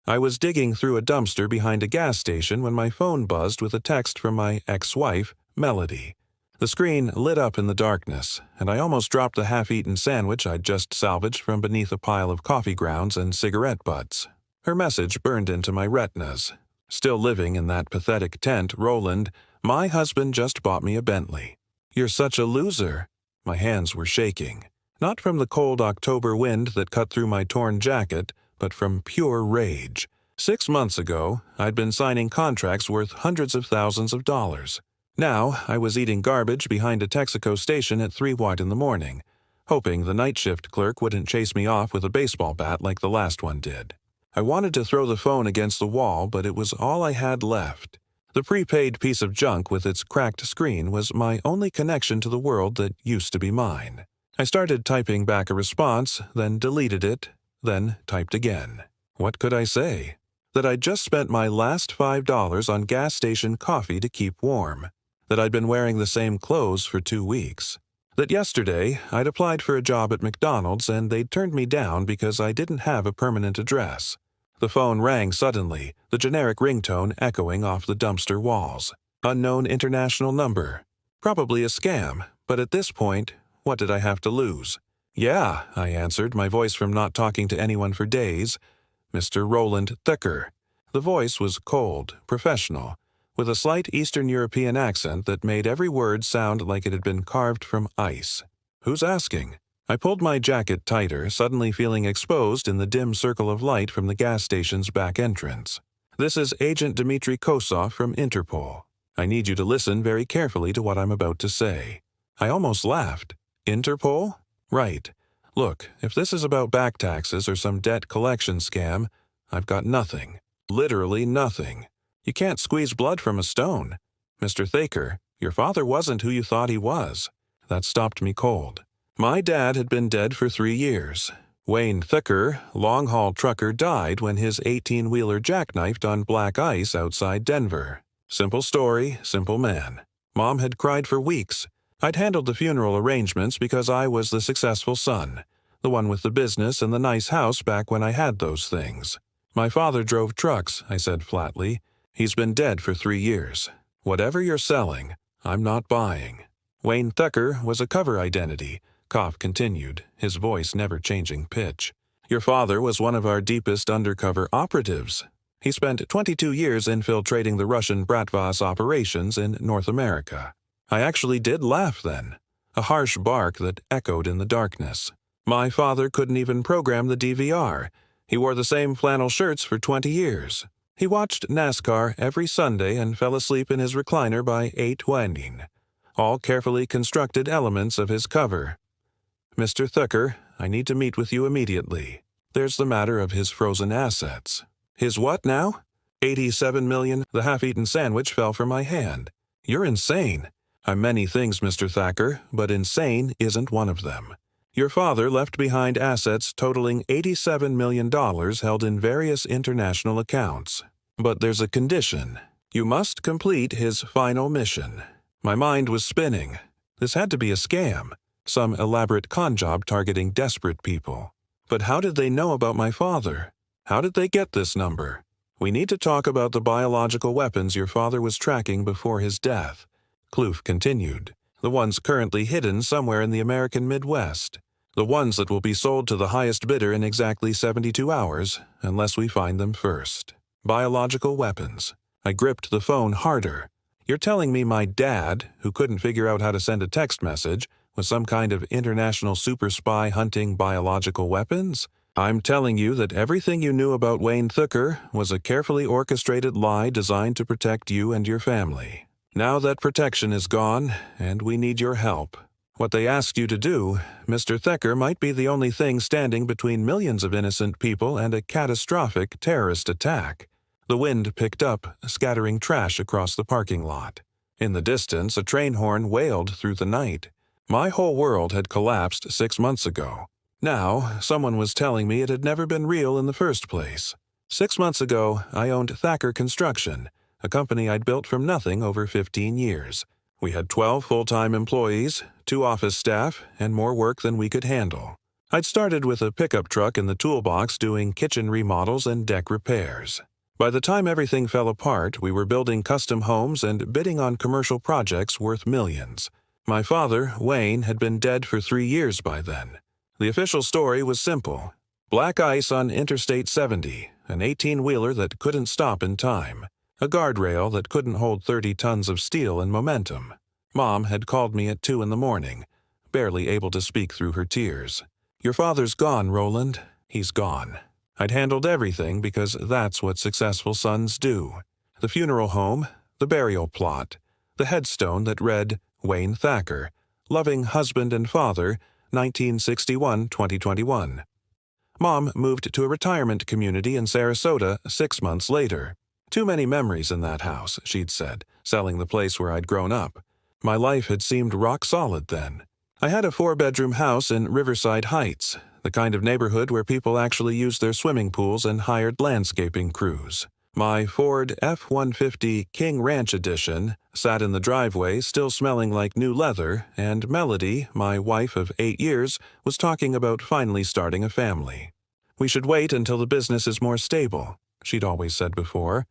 I was digging through a dumpster behind a gas station when my phone buzzed with a text from my ex-wife, Melody. The screen lit up in the darkness, and I almost dropped the half-eaten sandwich I'd just salvaged from beneath a pile of coffee grounds and cigarette butts. Her message burned into my retinas. Still living in that pathetic tent, Roland, my husband just bought me a Bentley. You're such a loser. My hands were shaking. Not from the cold October wind that cut through my torn jacket, but from pure rage. 6 months ago, I'd been signing contracts worth hundreds of thousands of dollars. Now, I was eating garbage behind a Texaco station at 3 in the morning, hoping the night shift clerk wouldn't chase me off with a baseball bat like the last one did. I wanted to throw the phone against the wall, but it was all I had left. The prepaid piece of junk with its cracked screen was my only connection to the world that used to be mine. I started typing back a response, then deleted it, then typed again. What could I say? That I'd just spent my last $5 on gas station coffee to keep warm. That I'd been wearing the same clothes for 2 weeks. That yesterday, I'd applied for a job at McDonald's and they'd turned me down because I didn't have a permanent address. The phone rang suddenly, the generic ringtone echoing off the dumpster walls. Unknown international number. Probably a scam, but at this point, what did I have to lose? Yeah, I answered, my voice from not talking to anyone for days. Mr. Roland Thacker. The voice was cold, professional, with a slight Eastern European accent that made every word sound like it had been carved from ice. Who's asking? I pulled my jacket tighter, suddenly feeling exposed in the dim circle of light from the gas station's back entrance. This is Agent Dmitry Kosov from INTERPOL. I need you to listen very carefully to what I'm about to say. I almost laughed. Interpol? Right. Look, if this is about back taxes or some debt collection scam, I've got nothing. Literally nothing. You can't squeeze blood from a stone. Mr. Thacker, your father wasn't who you thought he was. That stopped me cold. My dad had been dead for 3 years. Wayne Thacker, long-haul trucker, died when his 18-wheeler jackknifed on black ice outside Denver. Simple story, simple man. Mom had cried for weeks. I'd handled the funeral arrangements because I was the successful son, the one with the business and the nice house back when I had those things. My father drove trucks, I said flatly. He's been dead for 3 years. Whatever you're selling, I'm not buying. Wayne Thacker was a cover identity, Koff continued, his voice never changing pitch. Your father was one of our deepest undercover operatives. He spent 22 years infiltrating the Russian Bratva operations in North America. I actually did laugh then, a harsh bark that echoed in the darkness. My father couldn't even program the DVR. He wore the same flannel shirts for 20 years. He watched NASCAR every Sunday and fell asleep in his recliner by 8:20. All carefully constructed elements of his cover. Mr. Thacker, I need to meet with you immediately. There's the matter of his frozen assets. His what now? $87 million. The half-eaten sandwich fell from my hand. You're insane. I'm many things, Mr. Thacker, but insane isn't one of them. Your father left behind assets totaling $87 million held in various international accounts. But there's a condition. You must complete his final mission. My mind was spinning. This had to be a scam, some elaborate con job targeting desperate people. But how did they know about my father? How did they get this number? We need to talk about the biological weapons your father was tracking before his death. Kloof continued. The ones currently hidden somewhere in the American Midwest. The ones that will be sold to the highest bidder in exactly 72 hours, unless we find them first. Biological weapons. I gripped the phone harder. You're telling me my dad, who couldn't figure out how to send a text message, was some kind of international super spy hunting biological weapons? I'm telling you that everything you knew about Wayne Thacker was a carefully orchestrated lie designed to protect you and your family. Now that protection is gone, and we need your help. What they asked you to do, Mr. Thacker might be the only thing standing between millions of innocent people and a catastrophic terrorist attack. The wind picked up, scattering trash across the parking lot. In the distance, a train horn wailed through the night. My whole world had collapsed 6 months ago. Now, someone was telling me it had never been real in the first place. 6 months ago, I owned Thacker Construction, a company I'd built from nothing over 15 years. We had 12 full-time employees, 2 office staff, and more work than we could handle. I'd started with a pickup truck in the toolbox doing kitchen remodels and deck repairs. By the time everything fell apart, we were building custom homes and bidding on commercial projects worth millions. My father, Wayne, had been dead for 3 years by then. The official story was simple. Black ice on Interstate 70, an 18-wheeler that couldn't stop in time, a guardrail that couldn't hold 30 tons of steel and momentum. Mom had called me at 2 in the morning, barely able to speak through her tears. "Your father's gone, Roland. He's gone." I'd handled everything because that's what successful sons do. The funeral home, the burial plot, the headstone that read, Wayne Thacker, loving husband and father, 1961-2021. Mom moved to a retirement community in Sarasota 6 months later. "Too many memories in that house," she'd said, selling the place where I'd grown up. My life had seemed rock solid then. I had a 4-bedroom house in Riverside Heights, the kind of neighborhood where people actually used their swimming pools and hired landscaping crews. My Ford F-150 King Ranch Edition sat in the driveway still smelling like new leather, and Melody, my wife of 8 years, was talking about finally starting a family. "We should wait until the business is more stable," she'd always said before.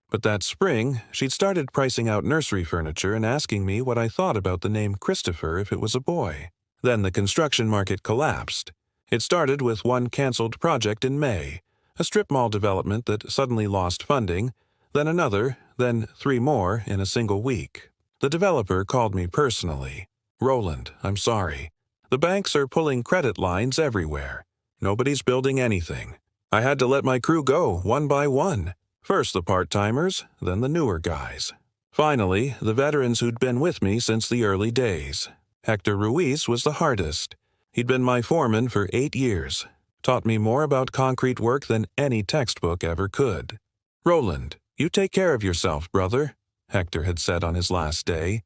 But that spring, she'd started pricing out nursery furniture and asking me what I thought about the name Christopher if it was a boy. Then the construction market collapsed. It started with one canceled project in May, a strip mall development that suddenly lost funding, then another, then 3 more in a single week. The developer called me personally. "Roland, I'm sorry. The banks are pulling credit lines everywhere. Nobody's building anything. I had to let my crew go one by one. First the part-timers, then the newer guys. Finally, the veterans who'd been with me since the early days. Hector Ruiz was the hardest. He'd been my foreman for 8 years. Taught me more about concrete work than any textbook ever could. "Roland, you take care of yourself, brother," Hector had said on his last day.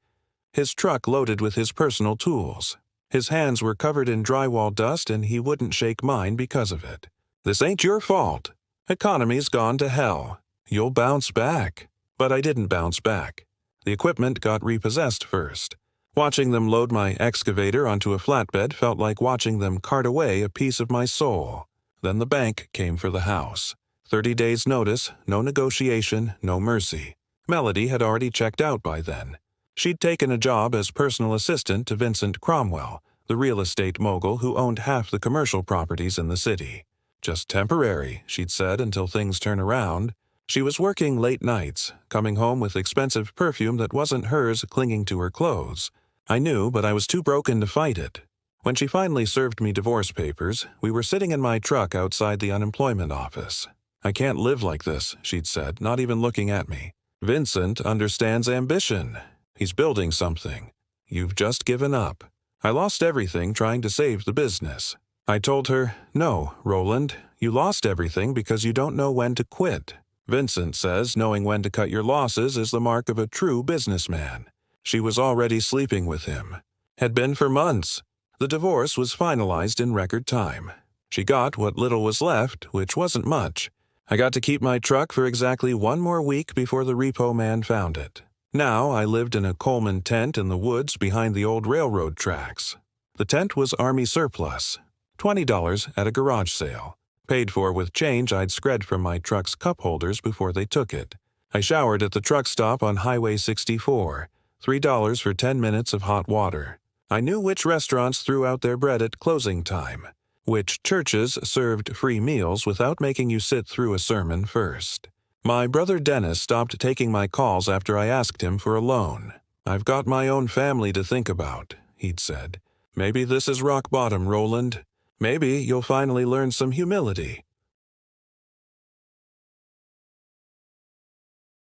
His truck loaded with his personal tools. His hands were covered in drywall dust and he wouldn't shake mine because of it. "This ain't your fault. Economy's gone to hell. You'll bounce back." But I didn't bounce back. The equipment got repossessed first. Watching them load my excavator onto a flatbed felt like watching them cart away a piece of my soul. Then the bank came for the house. 30 days' notice, no negotiation, no mercy. Melody had already checked out by then. She'd taken a job as personal assistant to Vincent Cromwell, the real estate mogul who owned half the commercial properties in the city. "Just temporary," she'd said, "until things turn around." She was working late nights, coming home with expensive perfume that wasn't hers clinging to her clothes. I knew, but I was too broken to fight it. When she finally served me divorce papers, we were sitting in my truck outside the unemployment office. "I can't live like this," she'd said, not even looking at me. "Vincent understands ambition. He's building something. You've just given up." I lost everything trying to save the business. I told her, "No, Roland, you lost everything because you don't know when to quit. Vincent says knowing when to cut your losses is the mark of a true businessman." She was already sleeping with him. Had been for months. The divorce was finalized in record time. She got what little was left, which wasn't much. I got to keep my truck for exactly 1 more week before the repo man found it. Now I lived in a Coleman tent in the woods behind the old railroad tracks. The tent was Army surplus, $20 at a garage sale. Paid for with change I'd scred from my truck's cup holders before they took it. I showered at the truck stop on Highway 64, $3 for 10 minutes of hot water. I knew which restaurants threw out their bread at closing time, which churches served free meals without making you sit through a sermon first. My brother Dennis stopped taking my calls after I asked him for a loan. "I've got my own family to think about," he'd said. "Maybe this is rock bottom, Roland. Maybe you'll finally learn some humility."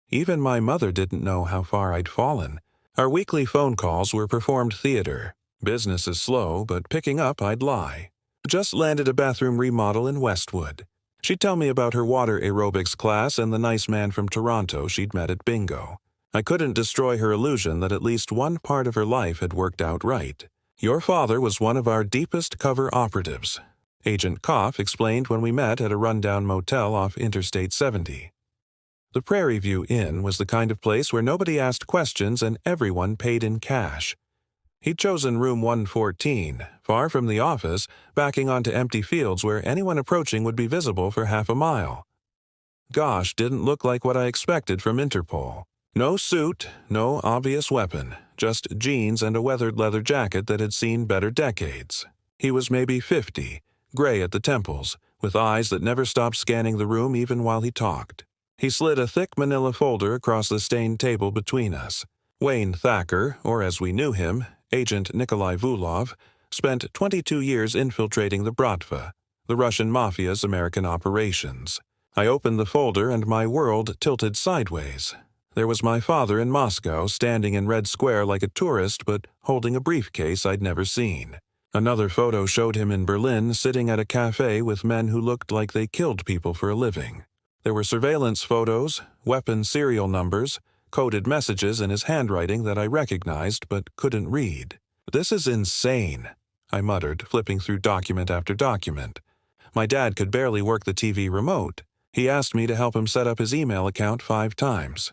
Even my mother didn't know how far I'd fallen. Our weekly phone calls were performed theater. Business is slow, but picking up I'd lie. Just landed a bathroom remodel in Westwood. She'd tell me about her water aerobics class and the nice man from Toronto she'd met at bingo. I couldn't destroy her illusion that at least one part of her life had worked out right. "Your father was one of our deepest cover operatives," Agent Koff explained when we met at a rundown motel off Interstate 70. The Prairie View Inn was the kind of place where nobody asked questions and everyone paid in cash. He'd chosen room 114, far from the office, backing onto empty fields where anyone approaching would be visible for half a mile. Gosh, didn't look like what I expected from Interpol. No suit, no obvious weapon, just jeans and a weathered leather jacket that had seen better decades. He was maybe 50, gray at the temples, with eyes that never stopped scanning the room even while he talked. He slid a thick manila folder across the stained table between us. Wayne Thacker, or as we knew him, Agent Nikolai Vulov, spent 22 years infiltrating the Bratva, the Russian mafia's American operations. I opened the folder and my world tilted sideways. There was my father in Moscow, standing in Red Square like a tourist but holding a briefcase I'd never seen. Another photo showed him in Berlin, sitting at a cafe with men who looked like they killed people for a living. There were surveillance photos, weapon serial numbers, coded messages in his handwriting that I recognized but couldn't read. "This is insane," I muttered, flipping through document after document. My dad could barely work the TV remote. He asked me to help him set up his email account 5 times.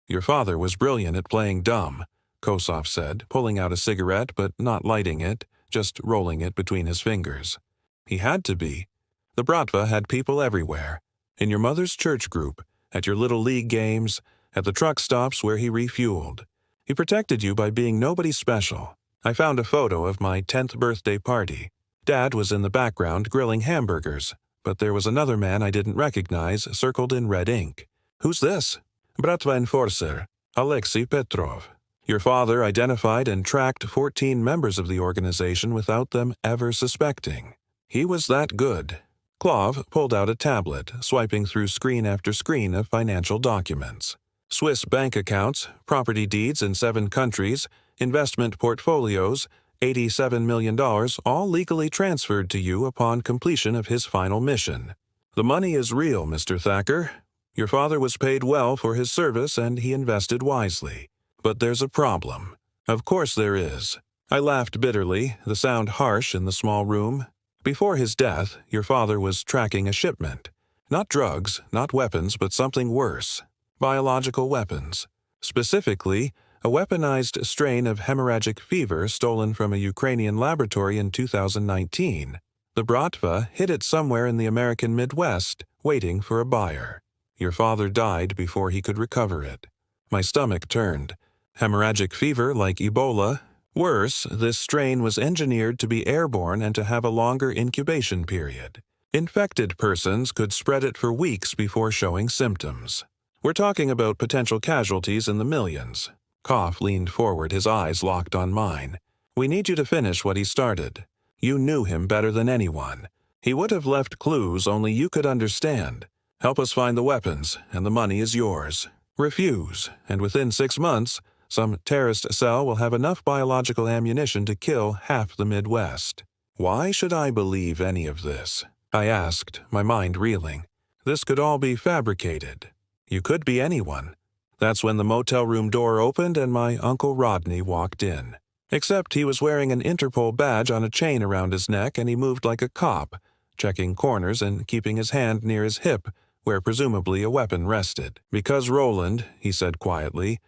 "Your father was brilliant at playing dumb," Kosov said, pulling out a cigarette but not lighting it, just rolling it between his fingers. "He had to be. The Bratva had people everywhere. In your mother's church group, at your little league games, at the truck stops where he refueled. He protected you by being nobody special. I found a photo of my 10th birthday party. Dad was in the background grilling hamburgers, but there was another man I didn't recognize circled in red ink. Who's this? Bratva enforcer, Alexei Petrov. Your father identified and tracked 14 members of the organization without them ever suspecting. He was that good." Klov pulled out a tablet, swiping through screen after screen of financial documents. Swiss bank accounts, property deeds in 7 countries, investment portfolios, $87 million, all legally transferred to you upon completion of his final mission. "The money is real, Mr. Thacker. Your father was paid well for his service and he invested wisely. But there's a problem." "Of course there is." I laughed bitterly, the sound harsh in the small room. "Before his death, your father was tracking a shipment. Not drugs, not weapons, but something worse. Biological weapons. Specifically, a weaponized strain of hemorrhagic fever stolen from a Ukrainian laboratory in 2019. The Bratva hid it somewhere in the American Midwest, waiting for a buyer. Your father died before he could recover it." My stomach turned. Hemorrhagic fever like Ebola. Worse, this strain was engineered to be airborne and to have a longer incubation period. Infected persons could spread it for weeks before showing symptoms. We're talking about potential casualties in the millions. Koff leaned forward, his eyes locked on mine. "We need you to finish what he started. You knew him better than anyone. He would have left clues only you could understand. Help us find the weapons, and the money is yours. Refuse, and within 6 months, some terrorist cell will have enough biological ammunition to kill half the Midwest." "Why should I believe any of this?" I asked, my mind reeling. This could all be fabricated. You could be anyone. That's when the motel room door opened and my Uncle Rodney walked in. Except he was wearing an Interpol badge on a chain around his neck and he moved like a cop, checking corners and keeping his hand near his hip, where presumably a weapon rested. "Because Roland," he said quietly,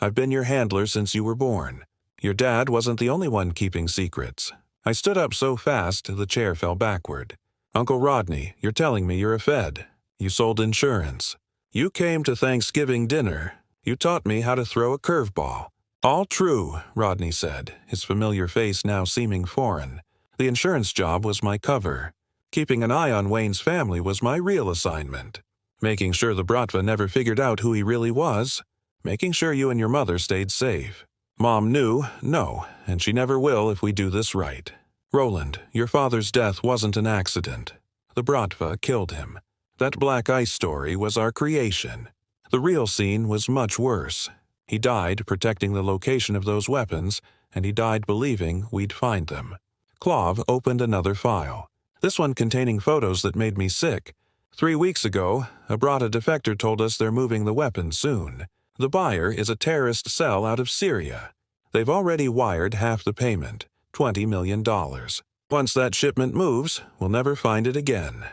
"I've been your handler since you were born. Your dad wasn't the only one keeping secrets." I stood up so fast the chair fell backward. "Uncle Rodney, you're telling me you're a Fed. You sold insurance. You came to Thanksgiving dinner. You taught me how to throw a curveball." "All true," Rodney said, his familiar face now seeming foreign. "The insurance job was my cover. Keeping an eye on Wayne's family was my real assignment. Making sure the Bratva never figured out who he really was. Making sure you and your mother stayed safe. Mom knew, no, and she never will if we do this right. Roland, your father's death wasn't an accident. The Bratva killed him. That black ice story was our creation. The real scene was much worse. He died protecting the location of those weapons, and he died believing we'd find them." Klov opened another file. This one containing photos that made me sick. 3 weeks ago, a Brata defector told us they're moving the weapons soon. The buyer is a terrorist cell out of Syria. They've already wired half the payment, $20 million. Once that shipment moves, we'll never find it again.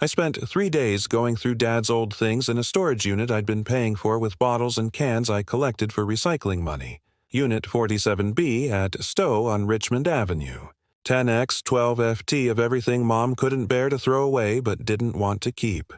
I spent 3 days going through Dad's old things in a storage unit I'd been paying for with bottles and cans I collected for recycling money. Unit 47B at Stowe on Richmond Avenue. 10x 12FT of everything Mom couldn't bear to throw away but didn't want to keep.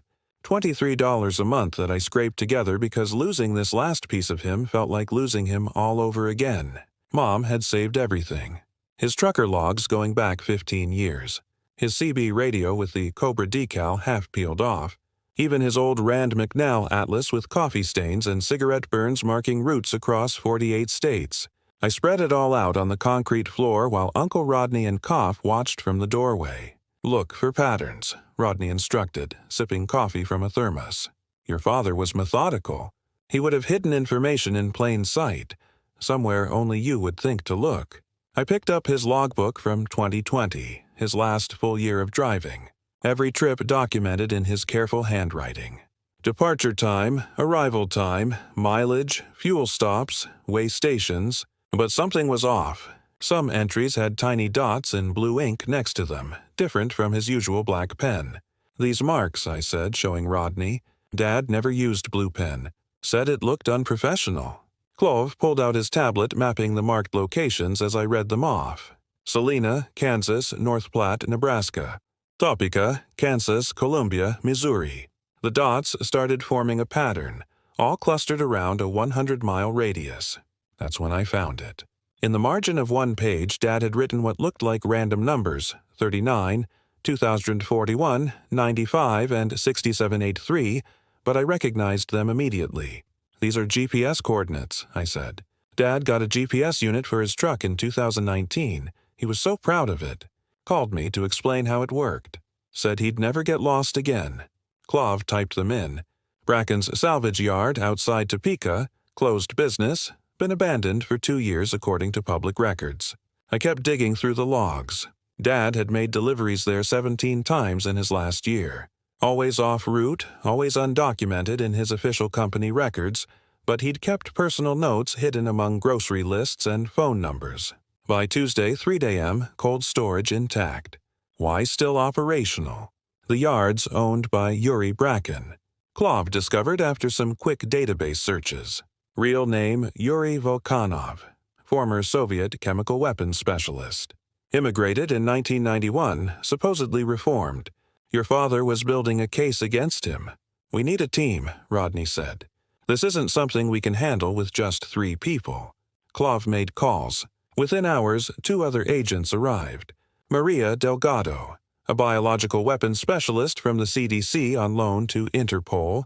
$23 a month that I scraped together because losing this last piece of him felt like losing him all over again. Mom had saved everything. His trucker logs going back 15 years. His CB radio with the Cobra decal half peeled off. Even his old Rand McNally atlas with coffee stains and cigarette burns marking routes across 48 states. I spread it all out on the concrete floor while Uncle Rodney and Koff watched from the doorway. "Look for patterns," Rodney instructed, sipping coffee from a thermos. "Your father was methodical. He would have hidden information in plain sight, somewhere only you would think to look." I picked up his logbook from 2020, his last full year of driving. Every trip documented in his careful handwriting. Departure time, arrival time, mileage, fuel stops, way stations. But something was off. Some entries had tiny dots in blue ink next to them, different from his usual black pen. "These marks," I said, showing Rodney. "Dad never used blue pen. Said it looked unprofessional." Clove pulled out his tablet mapping the marked locations as I read them off. Salina, Kansas, North Platte, Nebraska. Topeka, Kansas, Columbia, Missouri. The dots started forming a pattern, all clustered around a 100-mile radius. That's when I found it. In the margin of one page, Dad had written what looked like random numbers, 39, 2041, 95, and 6783, but I recognized them immediately. "These are GPS coordinates," I said. "Dad got a GPS unit for his truck in 2019. He was so proud of it. Called me to explain how it worked. Said he'd never get lost again." Clove typed them in. "Bracken's salvage yard outside Topeka, closed business, been abandoned for 2 years according to public records." I kept digging through the logs. Dad had made deliveries there 17 times in his last year. Always off route, always undocumented in his official company records, but he'd kept personal notes hidden among grocery lists and phone numbers. By Tuesday, 3 a.m., cold storage intact. Why still operational? The yards owned by Yuri Bracken. Clove discovered after some quick database searches. Real name Yuri Volkanov, former Soviet chemical weapons specialist. Immigrated in 1991, supposedly reformed. Your father was building a case against him. "We need a team," Rodney said. "This isn't something we can handle with just 3 people." Clove made calls. Within hours, 2 other agents arrived. Maria Delgado, a biological weapons specialist from the CDC on loan to INTERPOL,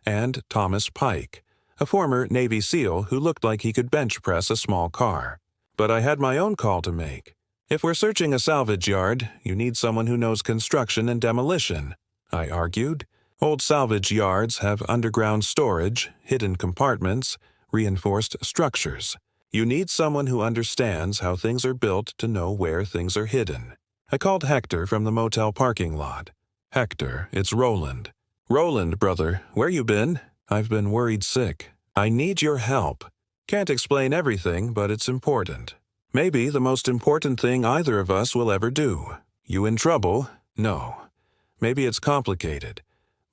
and Thomas Pike, a former Navy SEAL who looked like he could bench press a small car. But I had my own call to make. "If we're searching a salvage yard, you need someone who knows construction and demolition," I argued. Old salvage yards have underground storage, hidden compartments, reinforced structures. You need someone who understands how things are built to know where things are hidden. I called Hector from the motel parking lot. "Hector, it's Roland." "Roland, brother, where you been?" "I've been worried sick. I need your help. Can't explain everything, but it's important. Maybe the most important thing either of us will ever do. You in trouble? No. Maybe it's complicated.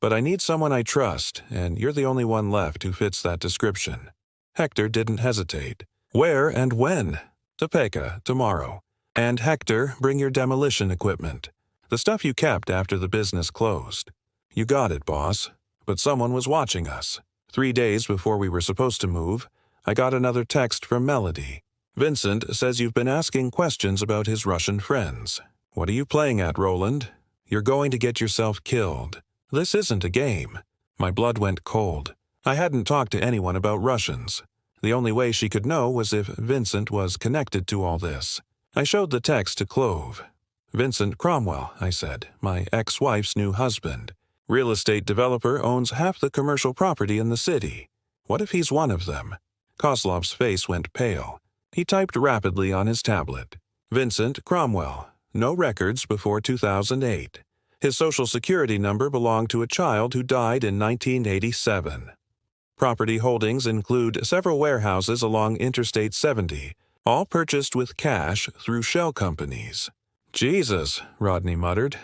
But I need someone I trust, and you're the only one left who fits that description." Hector didn't hesitate. "Where and when?" "Topeka, tomorrow. And Hector, bring your demolition equipment. The stuff you kept after the business closed." "You got it, boss." But someone was watching us. 3 days before we were supposed to move, I got another text from Melody. "Vincent says you've been asking questions about his Russian friends. What are you playing at, Roland? You're going to get yourself killed. This isn't a game." My blood went cold. I hadn't talked to anyone about Russians. The only way she could know was if Vincent was connected to all this. I showed the text to Clove. "Vincent Cromwell," I said, "my ex-wife's new husband. Real estate developer owns half the commercial property in the city. What if he's one of them?" Kozlov's face went pale. He typed rapidly on his tablet. "Vincent Cromwell. No records before 2008. His social security number belonged to a child who died in 1987. Property holdings include several warehouses along Interstate 70, all purchased with cash through shell companies." "Jesus," Rodney muttered.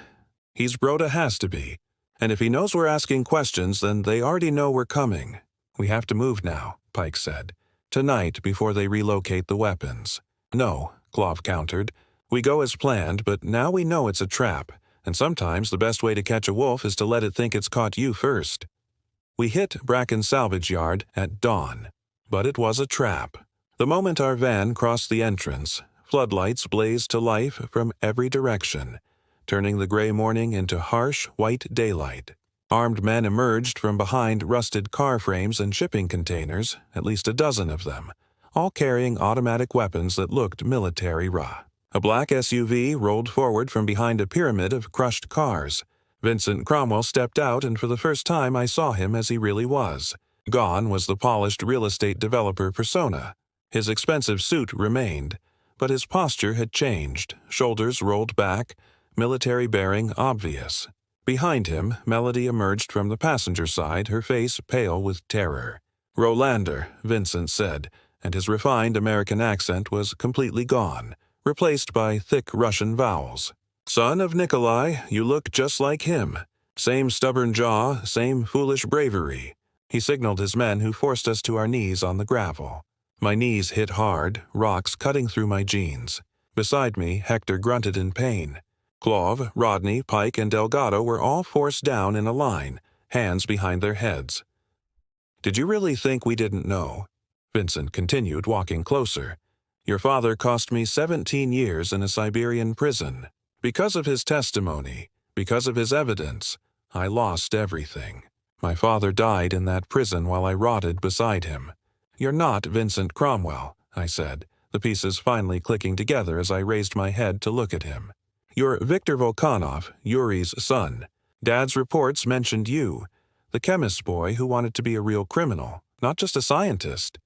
"He's Broda has to be. And if he knows we're asking questions, then they already know we're coming. We have to move now, Pike said. Tonight, before they relocate the weapons. No, Clove countered. We go as planned, but now we know it's a trap, and sometimes the best way to catch a wolf is to let it think it's caught you first. We hit Bracken's salvage yard at dawn, but it was a trap. The moment our van crossed the entrance, floodlights blazed to life from every direction, turning the gray morning into harsh, white daylight. Armed men emerged from behind rusted car frames and shipping containers, at least a dozen of them, all carrying automatic weapons that looked military-raw. A black SUV rolled forward from behind a pyramid of crushed cars. Vincent Cromwell stepped out, and for the first time I saw him as he really was. Gone was the polished real estate developer persona. His expensive suit remained, but his posture had changed, shoulders rolled back, military bearing obvious. Behind him, Melody emerged from the passenger side, her face pale with terror. "Rolander," Vincent said, and his refined American accent was completely gone, replaced by thick Russian vowels. "Son of Nikolai, you look just like him. Same stubborn jaw, same foolish bravery." He signaled his men, who forced us to our knees on the gravel. My knees hit hard, rocks cutting through my jeans. Beside me, Hector grunted in pain. Clove, Rodney, Pike, and Delgado were all forced down in a line, hands behind their heads. "Did you really think we didn't know?" Vincent continued, walking closer. "Your father cost me 17 years in a Siberian prison. Because of his testimony, because of his evidence, I lost everything. My father died in that prison while I rotted beside him." "You're not Vincent Cromwell," I said, the pieces finally clicking together as I raised my head to look at him. "You're Viktor Volkanov, Yuri's son. Dad's reports mentioned you, the chemist boy who wanted to be a real criminal, not just a scientist."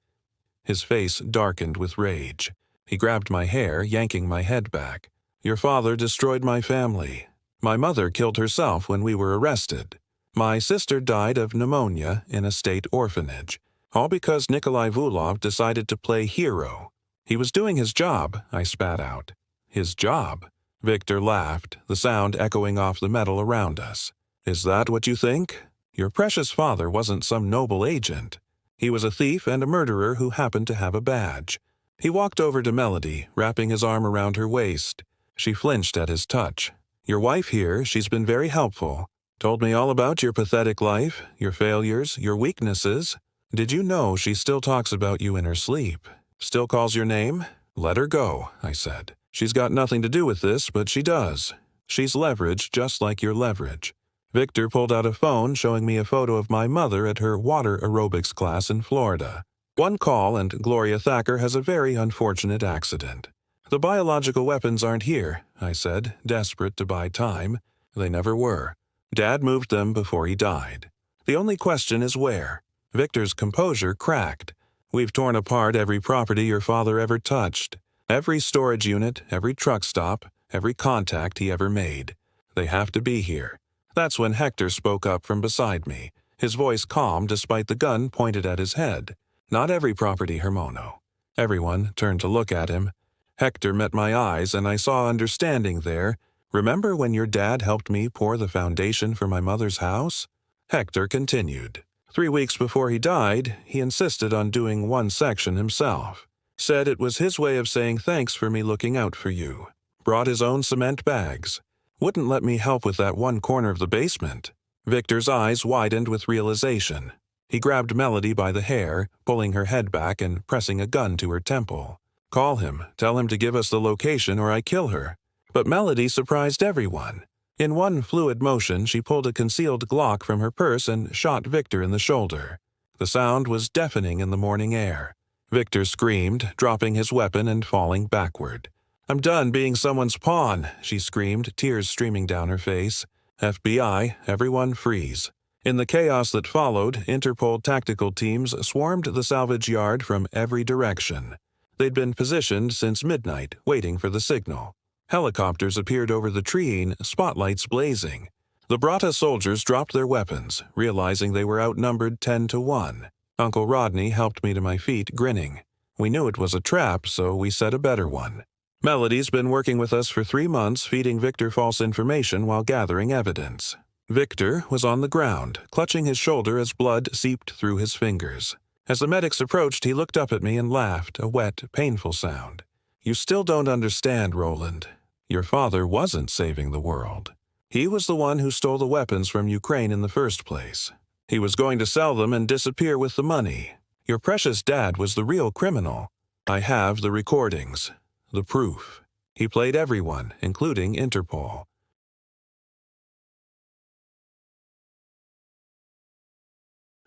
His face darkened with rage. He grabbed my hair, yanking my head back. "Your father destroyed my family. My mother killed herself when we were arrested. My sister died of pneumonia in a state orphanage, all because Nikolai Vulov decided to play hero. He was doing his job," I spat out. "His job?" Victor laughed, the sound echoing off the metal around us. "Is that what you think? Your precious father wasn't some noble agent. He was a thief and a murderer who happened to have a badge." He walked over to Melody, wrapping his arm around her waist. She flinched at his touch. "Your wife here, she's been very helpful. Told me all about your pathetic life, your failures, your weaknesses. Did you know she still talks about you in her sleep? Still calls your name? Let her go," I said. "She's got nothing to do with this, but she does. She's leverage just like your leverage." Victor pulled out a phone, showing me a photo of my mother at her water aerobics class in Florida. "One call and Gloria Thacker has a very unfortunate accident." "The biological weapons aren't here," I said, desperate to buy time. They never were. Dad moved them before he died. "The only question is where." Victor's composure cracked. "We've torn apart every property your father ever touched. Every storage unit, every truck stop, every contact he ever made. They have to be here." That's when Hector spoke up from beside me, his voice calm despite the gun pointed at his head. "Not every property, Hermono." Everyone turned to look at him. Hector met my eyes, and I saw understanding there. "Remember when your dad helped me pour the foundation for my mother's house?" Hector continued. 3 weeks before he died, he insisted on doing one section himself. Said it was his way of saying thanks for me looking out for you. Brought his own cement bags. Wouldn't let me help with that one corner of the basement." Victor's eyes widened with realization. He grabbed Melody by the hair, pulling her head back and pressing a gun to her temple. "Call him, tell him to give us the location or I kill her." But Melody surprised everyone. In one fluid motion, she pulled a concealed Glock from her purse and shot Victor in the shoulder. The sound was deafening in the morning air. Victor screamed, dropping his weapon and falling backward. "I'm done being someone's pawn," she screamed, tears streaming down her face. "FBI, everyone freeze." In the chaos that followed, Interpol tactical teams swarmed the salvage yard from every direction. They'd been positioned since midnight, waiting for the signal. Helicopters appeared over the treeing, spotlights blazing. The Brata soldiers dropped their weapons, realizing they were outnumbered 10-1. Uncle Rodney helped me to my feet, grinning. We knew it was a trap, so we set a better one. Melody's been working with us for 3 months, feeding Victor false information while gathering evidence. Victor was on the ground, clutching his shoulder as blood seeped through his fingers. As the medics approached, he looked up at me and laughed, a wet, painful sound. "You still don't understand, Roland. Your father wasn't saving the world. He was the one who stole the weapons from Ukraine in the first place. He was going to sell them and disappear with the money. Your precious dad was the real criminal. I have the recordings, the proof. He played everyone, including Interpol."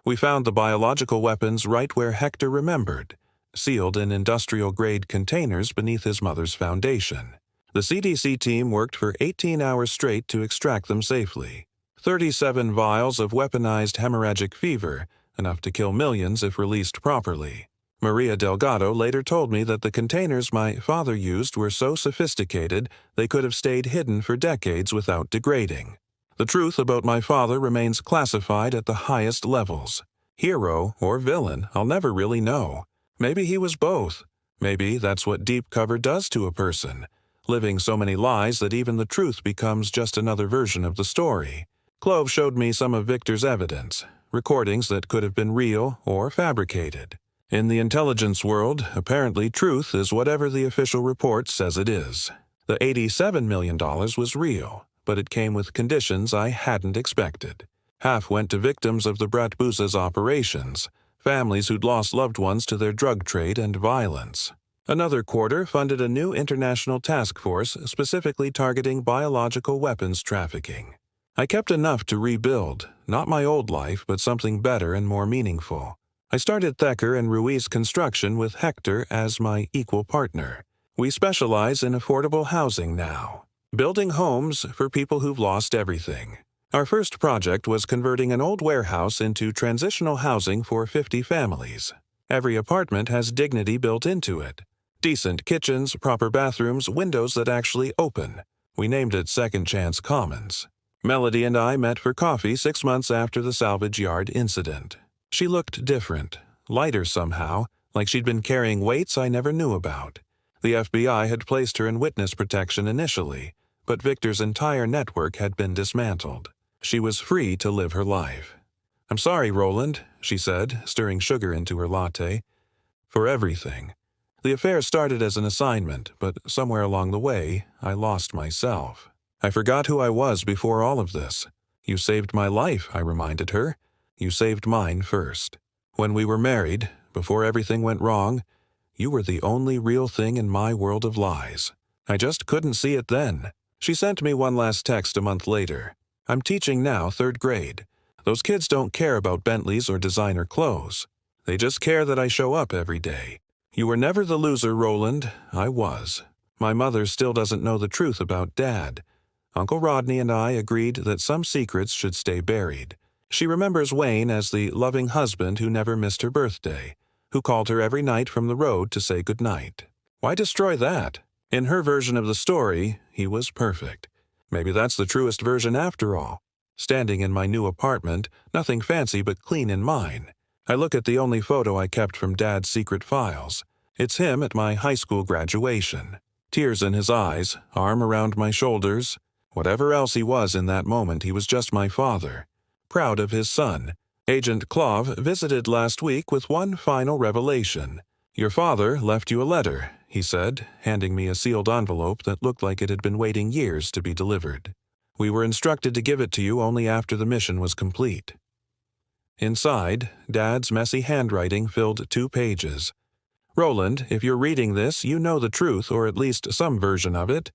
We found the biological weapons right where Hector remembered, sealed in industrial-grade containers beneath his mother's foundation. The CDC team worked for 18 hours straight to extract them safely. 37 vials of weaponized hemorrhagic fever, enough to kill millions if released properly. Maria Delgado later told me that the containers my father used were so sophisticated they could have stayed hidden for decades without degrading. The truth about my father remains classified at the highest levels. Hero or villain, I'll never really know. Maybe he was both. Maybe that's what deep cover does to a person, living so many lies that even the truth becomes just another version of the story. Clove showed me some of Victor's evidence, recordings that could have been real or fabricated. In the intelligence world, apparently truth is whatever the official report says it is. The $87 million was real, but it came with conditions I hadn't expected. Half went to victims of the Bratbuza's operations, families who'd lost loved ones to their drug trade and violence. Another quarter funded a new international task force specifically targeting biological weapons trafficking. I kept enough to rebuild, not my old life, but something better and more meaningful. I started Thacker and Ruiz Construction with Hector as my equal partner. We specialize in affordable housing now, building homes for people who've lost everything. Our first project was converting an old warehouse into transitional housing for 50 families. Every apartment has dignity built into it. Decent kitchens, proper bathrooms, windows that actually open. We named it Second Chance Commons. Melody and I met for coffee 6 months after the salvage yard incident. She looked different, lighter somehow, like she'd been carrying weights I never knew about. The FBI had placed her in witness protection initially, but Victor's entire network had been dismantled. She was free to live her life. "I'm sorry, Roland," she said, stirring sugar into her latte, "for everything. The affair started as an assignment, but somewhere along the way, I lost myself. I forgot who I was before all of this. You saved my life," I reminded her. "You saved mine first. When we were married, before everything went wrong, you were the only real thing in my world of lies. I just couldn't see it then." She sent me one last text a month later. "I'm teaching now, 3rd grade. Those kids don't care about Bentleys or designer clothes. They just care that I show up every day. You were never the loser, Roland. I was. My mother still doesn't know the truth about Dad. Uncle Rodney and I agreed that some secrets should stay buried. She remembers Wayne as the loving husband who never missed her birthday, who called her every night from the road to say goodnight. Why destroy that? In her version of the story, he was perfect. Maybe that's the truest version after all. Standing in my new apartment, nothing fancy but clean in mine, I look at the only photo I kept from Dad's secret files. It's him at my high school graduation. Tears in his eyes, arm around my shoulders. Whatever else he was in that moment, he was just my father. Proud of his son. Agent Clove visited last week with one final revelation. "Your father left you a letter," he said, handing me a sealed envelope that looked like it had been waiting years to be delivered. "We were instructed to give it to you only after the mission was complete." Inside, Dad's messy handwriting filled 2 pages. "Roland, if you're reading this, you know the truth, or at least some version of it.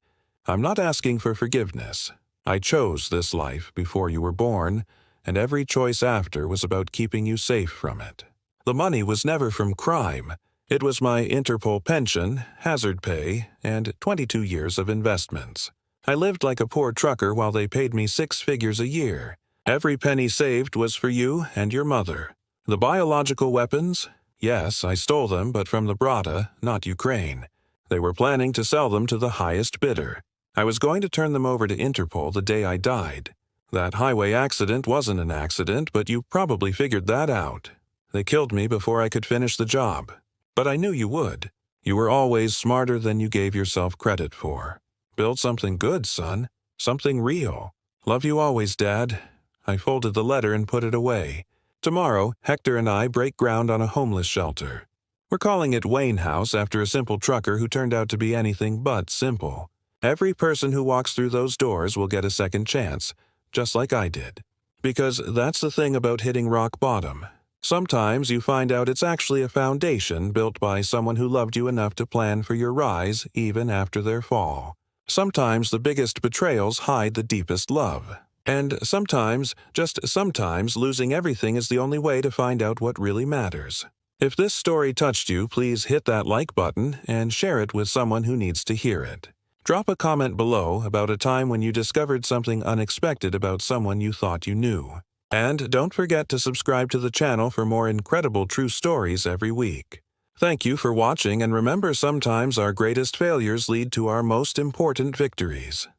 I'm not asking for forgiveness. I chose this life before you were born, and every choice after was about keeping you safe from it. The money was never from crime. It was my Interpol pension, hazard pay, and 22 years of investments. I lived like a poor trucker while they paid me 6 figures a year. Every penny saved was for you and your mother. The biological weapons? Yes, I stole them, but from the Brata, not Ukraine. They were planning to sell them to the highest bidder. I was going to turn them over to Interpol the day I died. That highway accident wasn't an accident, but you probably figured that out. They killed me before I could finish the job. But I knew you would. You were always smarter than you gave yourself credit for. Build something good, son. Something real. Love you always, Dad. I folded the letter and put it away. Tomorrow, Hector and I break ground on a homeless shelter. We're calling it Wayne House after a simple trucker who turned out to be anything but simple. Every person who walks through those doors will get a second chance, just like I did. Because that's the thing about hitting rock bottom. Sometimes you find out it's actually a foundation built by someone who loved you enough to plan for your rise even after their fall. Sometimes the biggest betrayals hide the deepest love. And sometimes, just sometimes, losing everything is the only way to find out what really matters. If this story touched you, please hit that like button and share it with someone who needs to hear it. Drop a comment below about a time when you discovered something unexpected about someone you thought you knew. And don't forget to subscribe to the channel for more incredible true stories every week. Thank you for watching, and remember, sometimes our greatest failures lead to our most important victories.